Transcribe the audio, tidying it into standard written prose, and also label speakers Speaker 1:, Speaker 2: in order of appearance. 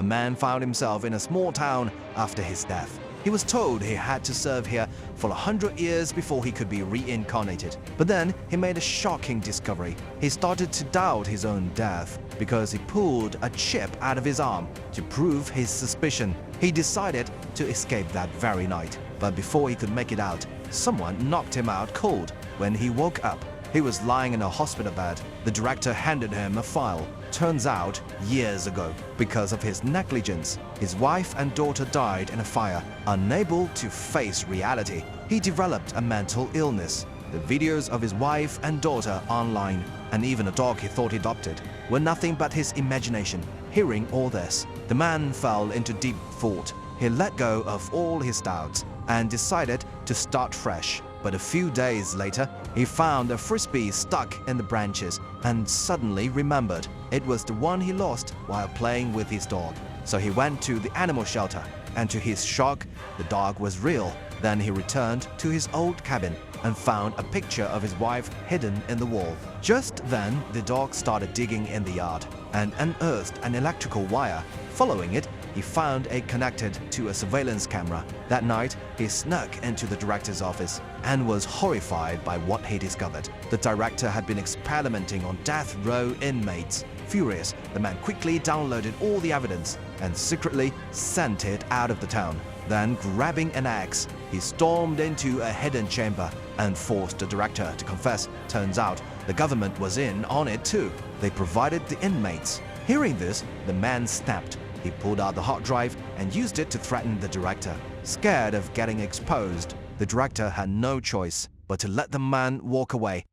Speaker 1: a man found himself in a small town after his death. He was told he had to serve here for 100 years before he could be reincarnated. But then he made a shocking discovery. He started to doubt his own death because he pulled a chip out of his arm to prove his suspicion. He decided to escape that very night. But before he could make it out, someone knocked him out cold. When he woke up, he was lying in a hospital bed. The director handed him a file. Turns out, years ago, because of his negligence, his wife and daughter died in a fire. Unable to face reality, he developed a mental illness. The videos of his wife and daughter online, and even a dog he thought he adopted, were nothing but his imagination. Hearing all this, the man fell into deep thought. He let go of all his doubts and decided to start fresh. But a few days later, he found a frisbee stuck in the branches and suddenly remembered it was the one he lost while playing with his dog. So he went to the animal shelter, and to his shock, the dog was real. Then he returned to his old cabin and found a picture of his wife hidden in the wall. Just then, the dog started digging in the yard and unearthed an electrical wire. Following it, he found it connected to a surveillance camera. That night, he snuck into the director's office and was horrified by what he discovered. The director had been experimenting on death row inmates. Furious, the man quickly downloaded all the evidence and secretly sent it out of the town. Then, grabbing an axe, he stormed into a hidden chamber and forced the director to confess. Turns out, the government was in on it too. They provided the inmates. Hearing this, the man snapped. He pulled out the hard drive and used it to threaten the director. Scared of getting exposed, the director had no choice but to let the man walk away.